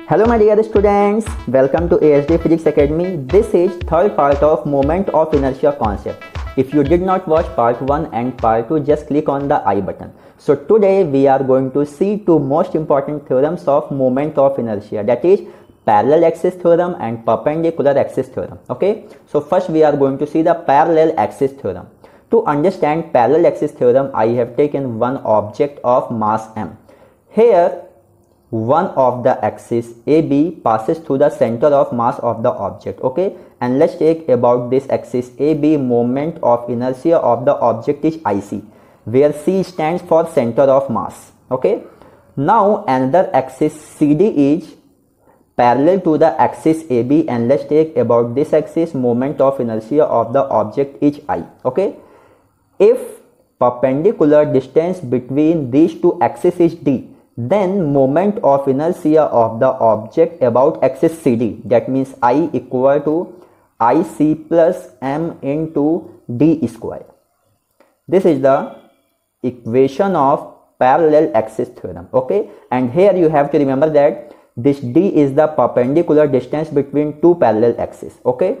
Hello my dear students, welcome to ASD Physics Academy. This is third part of moment of inertia concept. If you did not watch part 1 and part 2, just click on the I button. So today we are going to see two most important theorems of moment of inertia, that is parallel axis theorem and perpendicular axis theorem. Okay, so first we are going to see the parallel axis theorem. To understand parallel axis theorem, I have taken one object of mass m. Here one of the axis AB passes through the center of mass of the object. Okay, and let's take about this axis AB. Moment of inertia of the object is IC, where C stands for center of mass. Okay, now another axis CD is parallel to the axis AB, and let's take about this axis. Moment of inertia of the object is I. Okay, if perpendicular distance between these two axes is D, then moment of inertia of the object about axis CD, that means I equal to IC plus M into D square. This is the equation of parallel axis theorem. Okay, and here you have to remember that this D is the perpendicular distance between two parallel axes. Okay,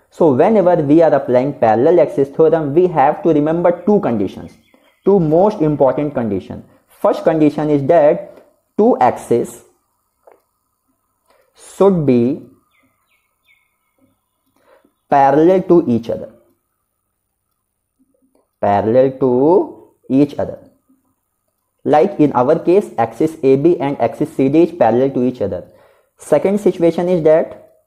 so whenever we are applying parallel axis theorem, we have to remember two conditions, two most important conditions. First condition is that two axes should be parallel to each other. Parallel to each other. Like in our case, axis AB and axis CD is parallel to each other. Second situation is that,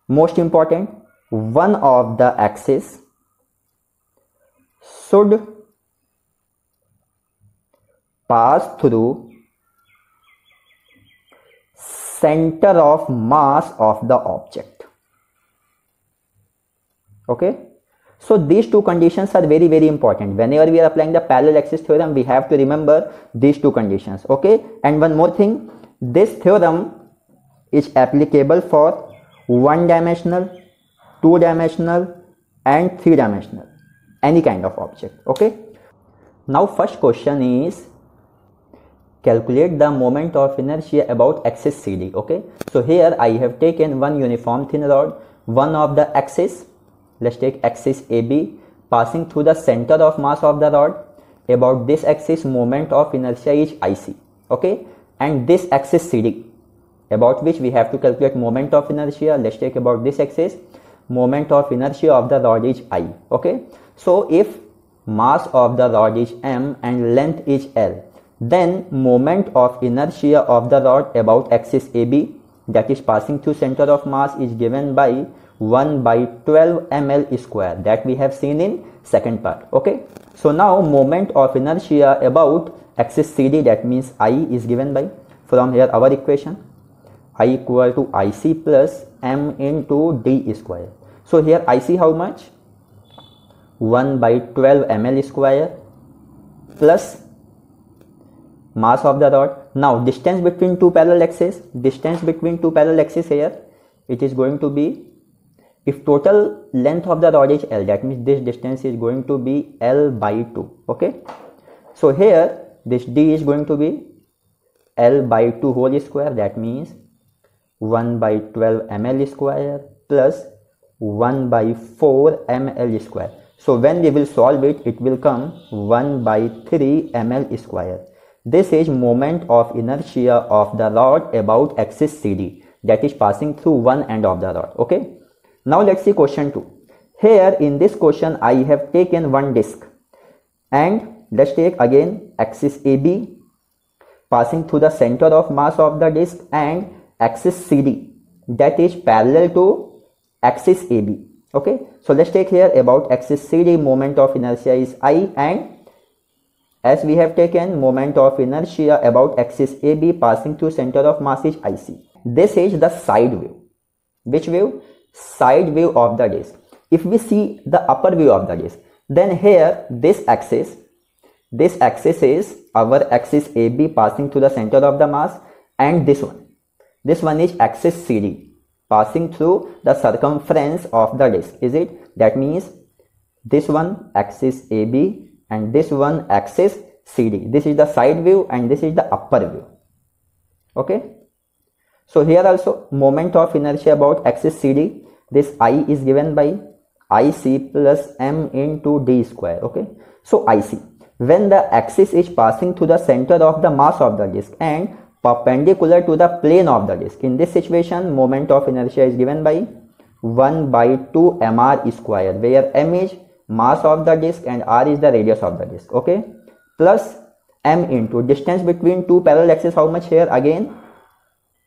most important, one of the axes should pass through center of mass of the object. Okay, so these two conditions are very important. Whenever we are applying the parallel axis theorem, we have to remember these two conditions. Okay, and one more thing, this theorem is applicable for one-dimensional, two-dimensional and three-dimensional, any kind of object. Okay, now first question is calculate the moment of inertia about axis CD. Okay, so here I have taken one uniform thin rod, one of the axis, let's take axis AB, passing through the center of mass of the rod. About this axis, moment of inertia is IC. Okay, and this axis CD, about which we have to calculate moment of inertia. Let's take about this axis, moment of inertia of the rod is I. Okay, so if mass of the rod is m and length is L, then moment of inertia of the rod about axis AB, that is passing through center of mass, is given by 1 by 12 ml square, that we have seen in second part. Okay, so now moment of inertia about axis CD, that means I, is given by, from here our equation, I equal to IC plus M into D square. So here IC how much? 1 by 12 ml square plus mass of the rod. Now distance between two parallel axes, here it is going to be, if total length of the rod is L, that means this distance is going to be L by 2. Okay, so here this D is going to be L by 2 whole square, that means 1 by 12 ml square plus 1 by 4 ml square. So when we will solve it, it will come 1 by 3 ml square. This is moment of inertia of the rod about axis CD, that is passing through one end of the rod. Okay, now let's see question 2. Here in this question I have taken one disc, and let's take again axis AB passing through the center of mass of the disc, and axis CD, that is parallel to axis AB. Okay, so let's take here about axis CD, moment of inertia is I, and as we have taken moment of inertia about axis AB passing through center of mass is IC. This is the side view. Which view? Side view of the disc. If we see the upper view of the disc, then here this axis is our axis AB passing through the center of the mass, and this one is axis CD passing through the circumference of the disc. Is it? That means this one axis AB and this one axis CD. This is the side view and this is the upper view. Okay, So here also moment of inertia about axis CD, this I is given by IC plus m into d square. Okay, so IC, when the axis is passing through the center of the mass of the disk and perpendicular to the plane of the disk, in this situation moment of inertia is given by 1 by 2 mr square, where m is mass of the disk and r is the radius of the disk. Okay, plus m into distance between two parallel axes, how much here again,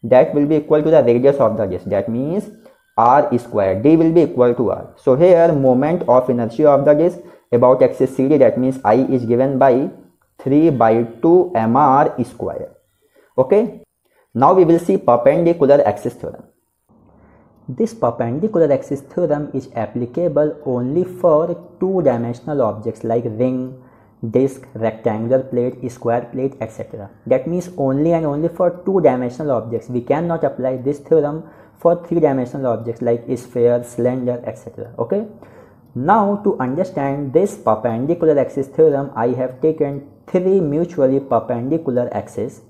that will be equal to the radius of the disk, that means r square, d will be equal to r. So here moment of inertia of the disk about axis CD, that means I is given by 3 by 2 mr square. Okay, now we will see perpendicular axis theorem. This perpendicular axis theorem is applicable only for two-dimensional objects like ring, disc, rectangular plate, square plate, etc. That means only and only for two-dimensional objects. We cannot apply this theorem for three-dimensional objects like sphere, cylinder, etc. Okay. Now to understand this perpendicular axis theorem, I have taken three mutually perpendicular axes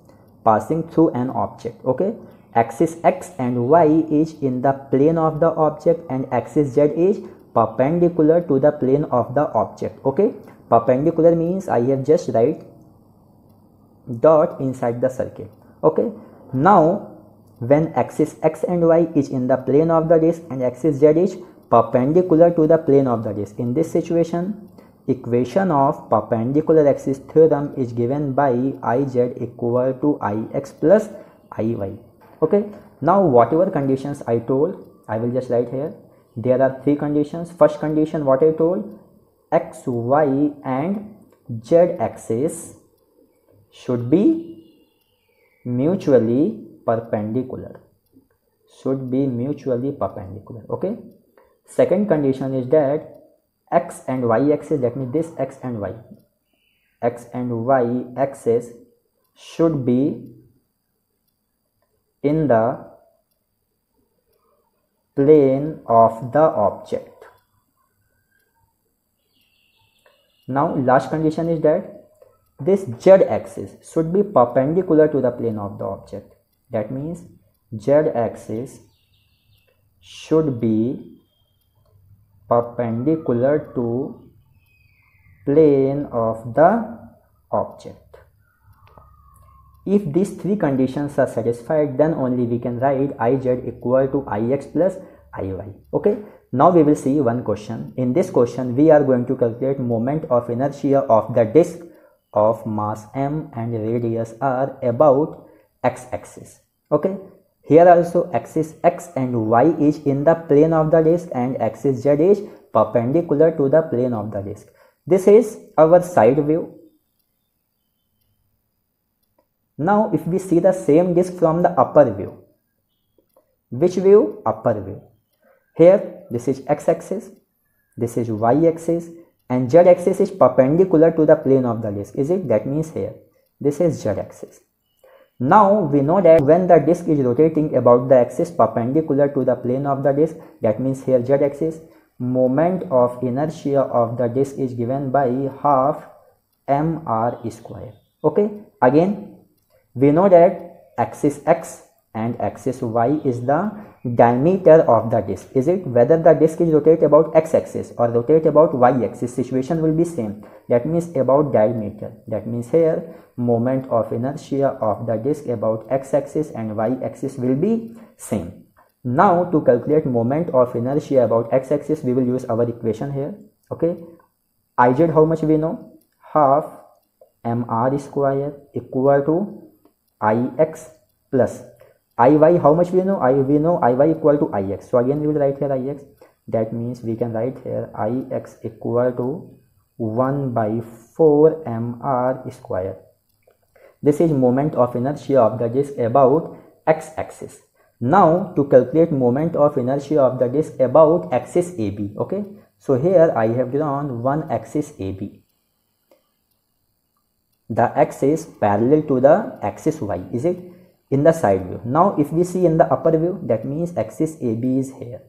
passing through an object. Okay. Axis x and y is in the plane of the object and axis z is perpendicular to the plane of the object. Okay. Perpendicular means I have just write dot inside the circle. Okay. Now when axis x and y is in the plane of the disk and axis z is perpendicular to the plane of the disk, in this situation equation of perpendicular axis theorem is given by Iz equal to Ix plus Iy. Okay. Now whatever conditions I told, I will just write here. There are three conditions. First condition, what I told, x, y and z axis should be mutually perpendicular. Should be mutually perpendicular. Okay. Second condition is that x and y axis, that means this x and y axis should be in the plane of the object. Now last condition is that this z axis should be perpendicular to the plane of the object. That means z axis should be perpendicular to plane of the object. If these three conditions are satisfied, then only we can write Iz equal to Ix plus Iy. Okay. Now we will see one question. In this question, we are going to calculate moment of inertia of the disk of mass m and radius r about x-axis. Okay. Here also axis x and y is in the plane of the disk and axis z is perpendicular to the plane of the disk. This is our side view. Now if we see the same disk from the upper view, which view? Upper view. Here this is x-axis, this is y-axis and z-axis is perpendicular to the plane of the disk. Is it? That means here this is z-axis. Now we know that when the disk is rotating about the axis perpendicular to the plane of the disk, that means here z-axis, moment of inertia of the disk is given by half mr square. Okay. Again we know that axis x and axis y is the diameter of the disk. Is it? Whether the disk is rotate about x-axis or rotate about y-axis, situation will be same. That means about diameter. That means here moment of inertia of the disk about x-axis and y-axis will be same. Now to calculate moment of inertia about x-axis, we will use our equation here. Okay. Iz how much we know? Half mr square equal to Ix plus Iy, how much we know? We know Iy equal to Ix. So again we will write here Ix. That means we can write here Ix equal to 1 by 4 mr square. This is moment of inertia of the disk about x-axis. Now to calculate moment of inertia of the disk about axis AB. Okay. So here I have drawn one axis AB. The x is parallel to the axis y. Is it? In the side view. Now if we see in the upper view, that means axis AB is here,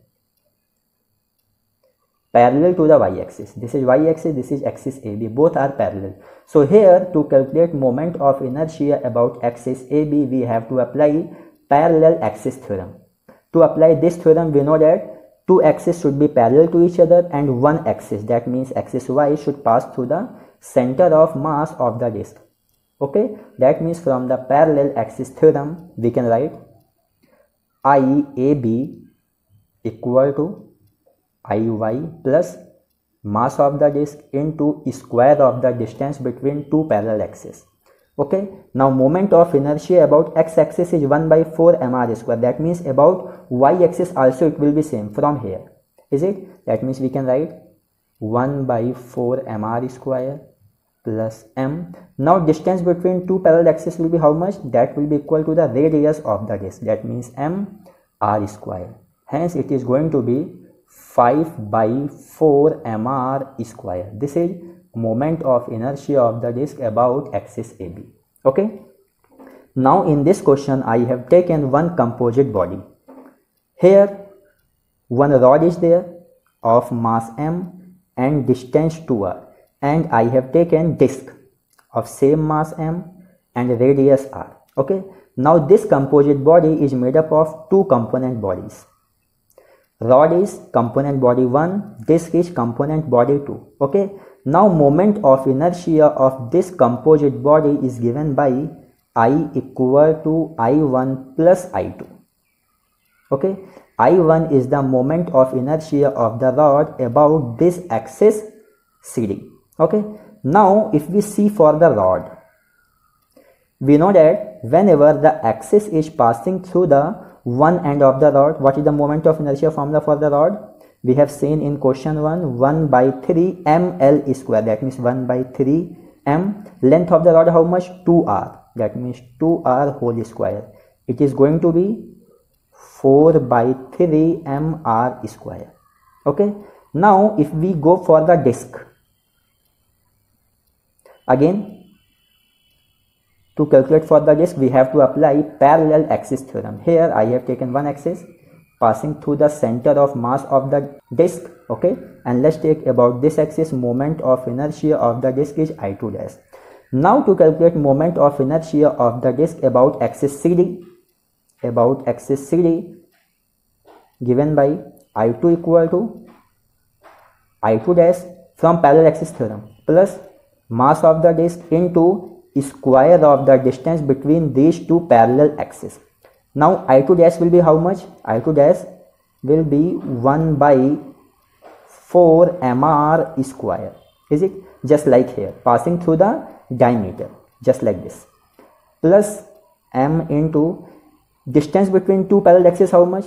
parallel to the y-axis. This is y-axis, this is axis AB, both are parallel. So here to calculate moment of inertia about axis AB, we have to apply parallel axis theorem. To apply this theorem, we know that two axes should be parallel to each other and one axis, that means axis y, should pass through the center of mass of the disk. Okay, that means from the parallel axis theorem we can write IAB equal to IY plus mass of the disk into square of the distance between two parallel axes. Okay, now moment of inertia about x-axis is 1 by 4 mr square. That means about y-axis also it will be same from here. Is it? That means we can write 1 by 4 mr square plus m. Now distance between two parallel axes will be how much? That will be equal to the radius of the disk. That means m r square. Hence it is going to be 5 by 4 mr square. This is moment of inertia of the disk about axis AB. Okay. Now in this question I have taken one composite body. Here one rod is there of mass m and distance 2r, and I have taken disk of same mass m and radius r. Okay. Now this composite body is made up of two component bodies. Rod is component body 1, disk is component body 2. Okay. Now moment of inertia of this composite body is given by I equal to I1 plus I2. Okay. I1 is the moment of inertia of the rod about this axis CD. Okay. Now if we see for the rod, we know that whenever the axis is passing through the one end of the rod, what is the moment of inertia formula for the rod? We have seen in question 1 by 3 ml square. That means 1 by 3 m. Length of the rod how much? 2r. That means 2r whole square. It is going to be 4 by 3 mr square. Okay. Now if we go for the disk, again to calculate for the disk we have to apply parallel axis theorem. Here I have taken one axis passing through the center of mass of the disk. Okay, and let's take about this axis, moment of inertia of the disk is I2 dash. Now to calculate moment of inertia of the disk about axis CD, given by I2 equal to I2 dash from parallel axis theorem plus mass of the disk into square of the distance between these two parallel axes. Now I2 dash will be how much? I2 dash will be 1 by 4 mr square. Is it? Just like here, passing through the diameter, just like this, plus m into distance between two parallel axes how much?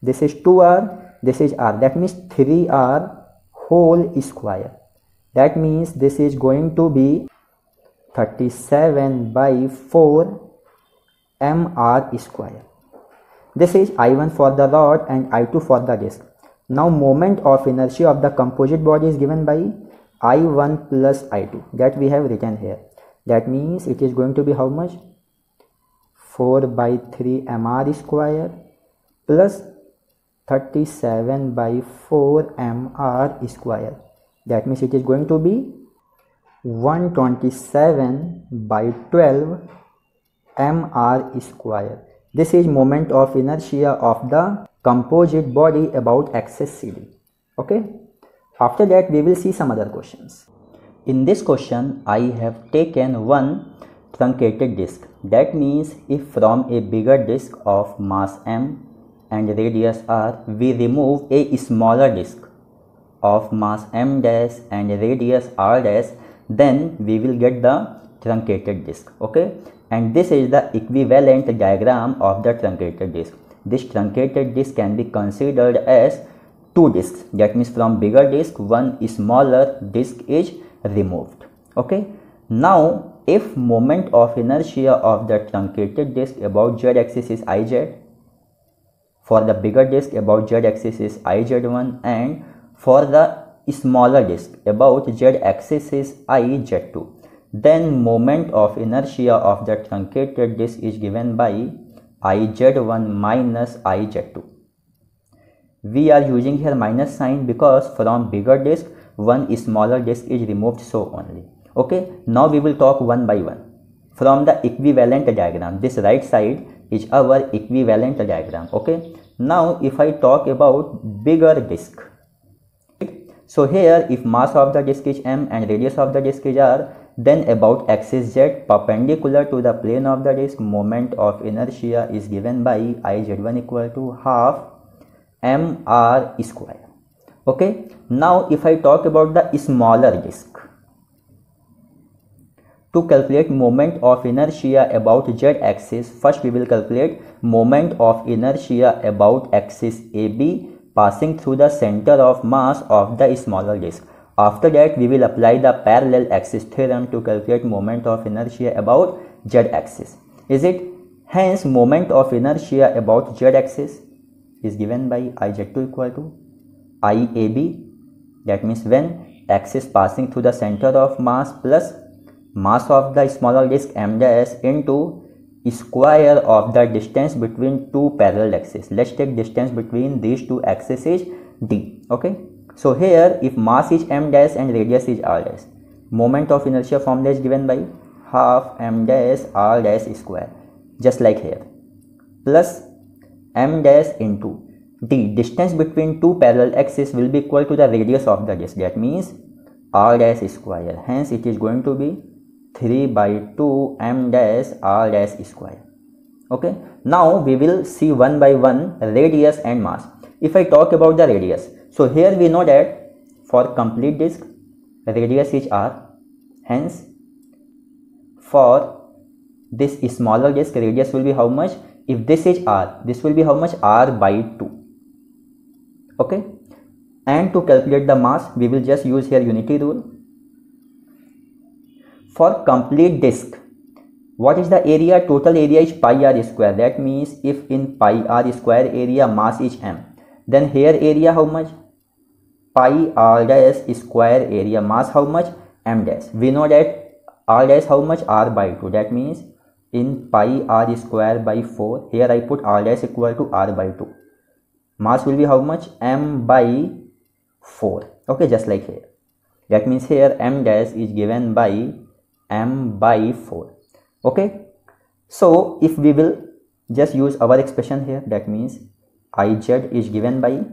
This is 2r, this is r. That means 3r whole square. That means this is going to be 37 by 4 mr square. This is I1 for the rod and I2 for the disk. Now moment of inertia of the composite body is given by I1 plus I2, that we have written here. That means it is going to be how much? 4 by 3 mr square plus 37 by 4 mr square. That means it is going to be 127 by 12 mr square. This is moment of inertia of the composite body about axis CD. Okay. After that we will see some other questions. In this question I have taken one truncated disk. That means if from a bigger disk of mass m and radius r we remove a smaller disk of mass m dash and radius r dash, then we will get the truncated disk. Okay. And this is the equivalent diagram of the truncated disk. This truncated disk can be considered as two disks. That means from bigger disk one smaller disk is removed. Okay. Now if moment of inertia of the truncated disk about z axis is iz, for the bigger disk about z axis is iz1, and for the smaller disk about z axis is iz2, then moment of inertia of the truncated disk is given by iz1 minus iz2. We are using here minus sign because from bigger disk one smaller disk is removed, so only. Okay. Now we will talk one by one. from the equivalent diagram. This right side is our equivalent diagram. Okay, now if I talk about bigger disk, so here if mass of the disk is m and radius of the disk is r, then about axis z perpendicular to the plane of the disk, moment of inertia is given by iz1 equal to half mr square. Okay, now if I talk about the smaller disk, to calculate moment of inertia about z axis, first we will calculate moment of inertia about axis AB passing through the center of mass of the smaller disk. After that we will apply the parallel axis theorem to calculate moment of inertia about z axis. Is it? Hence moment of inertia about z axis is given by iz2 equal to IAB, that means when axis passing through the center of mass plus mass of the smaller disk m dash into square of the distance between two parallel axes. Let's take distance between these two axes is d. Okay, so here if mass is m dash and radius is r dash, moment of inertia formula is given by half m dash r dash square, just like here, plus m dash into d. Distance between two parallel axes will be equal to the radius of the disk, that means r dash square. Hence it is going to be 3 by 2 m dash r dash square. Okay, now we will see one by one radius and mass. If I talk about the radius, so here we know that for complete disk radius is r, hence for this smaller disk radius will be how much? If this is r, this will be how much? R by 2. Okay, and to calculate the mass we will just use here unity rule. For complete disk, what is the area? Total area is pi r square. That means if in pi r square area mass is m, then here area how much? Pi r dash square area, mass how much? M dash. We know that r dash how much? R by 2. That means in pi r square by 4, here I put r dash equal to r by 2. Mass will be how much? M by 4. Okay, just like here. That means here m dash is given by m by 4. Okay, so if we will just use our expression here, that means iz is given by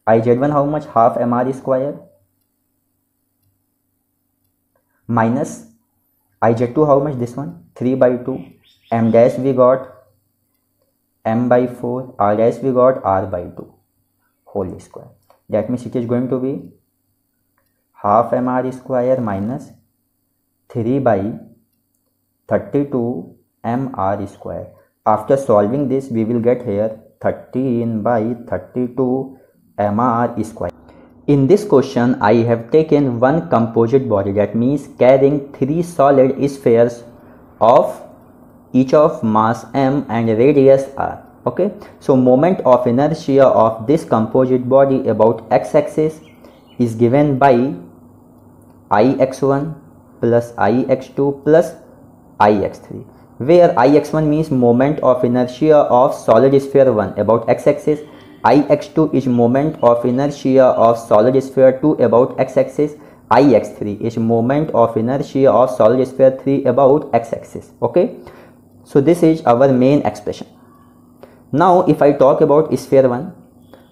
iz1 how much? Half mr square minus iz2 how much? This one 3 by 2, m dash we got m by 4, r dash we got r by 2 whole square. That means it is going to be half mr square minus 3 by 32 mr square. After solving this we will get here 13 by 32 mr square. In this question I have taken one composite body, that means carrying 3 solid spheres of each of mass m and radius r. Okay, so moment of inertia of this composite body about x-axis is given by ix1 plus ix2 plus ix3, where ix1 means moment of inertia of solid sphere 1 about x-axis, ix2 is moment of inertia of solid sphere 2 about x-axis, ix3 is moment of inertia of solid sphere 3 about x-axis. Okay, so this is our main expression. Now if I talk about sphere 1,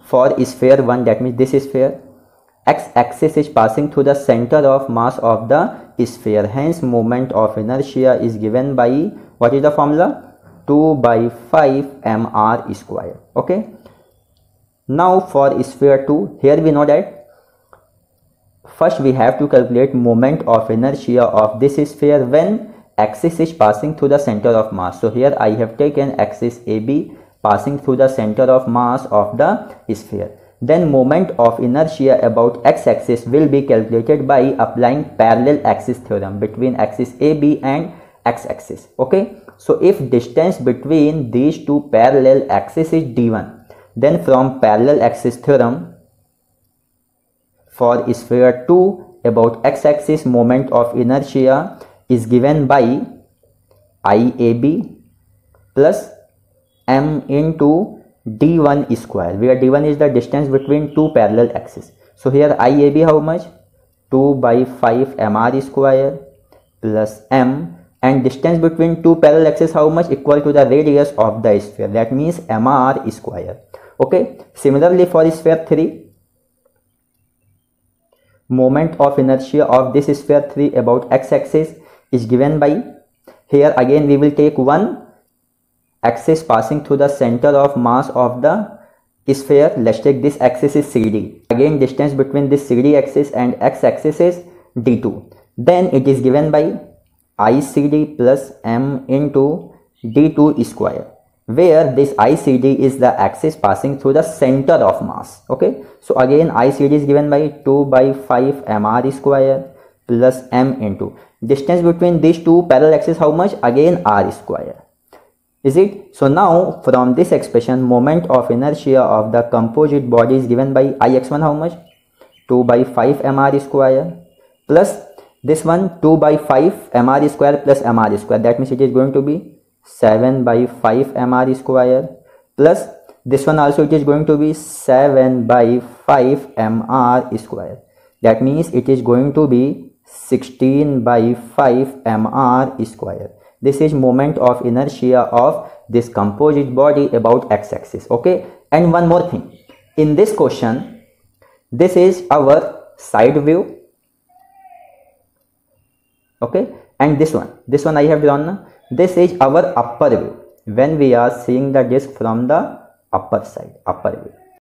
for sphere 1, that means this sphere, x-axis is passing through the center of mass of the sphere, hence moment of inertia is given by, what is the formula? 2 by 5 mr square. Okay, now for sphere 2, here we know that first we have to calculate moment of inertia of this sphere when axis is passing through the center of mass. So here I have taken axis AB passing through the center of mass of the sphere. Then moment of inertia about x-axis will be calculated by applying parallel axis theorem between axis AB and x-axis. Okay, so if distance between these two parallel axes is d1, then from parallel axis theorem for sphere 2 about x-axis moment of inertia is given by IAB plus m into d1 square, where d1 is the distance between two parallel axes. So here IAB how much? 2 by 5 mr square plus m, and distance between two parallel axes how much? Equal to the radius of the sphere, that means mr square. Okay, similarly for sphere 3, moment of inertia of this sphere 3 about x-axis is given by, here again we will take one axis passing through the center of mass of the sphere. Let's take this axis is CD. Again distance between this CD axis and x-axis is d2. Then it is given by ICD plus m into d2 square, where this ICD is the axis passing through the center of mass. Okay, so again ICD is given by 2 by 5 mr square plus m into distance between these two parallel axes how much? Again r square. Is it? So now from this expression, moment of inertia of the composite body is given by Ix1 how much? 2 by 5 mr square plus this one 2 by 5 mr square plus mr square, that means it is going to be 7 by 5 mr square plus this one also it is going to be 7 by 5 mr square, that means it is going to be 16 by 5 mr square. This is moment of inertia of this composite body about x-axis. Okay, and one more thing, in this question this is our side view. Okay, and this one I have drawn, this is our upper view when we are seeing the disc from the upper side, upper view.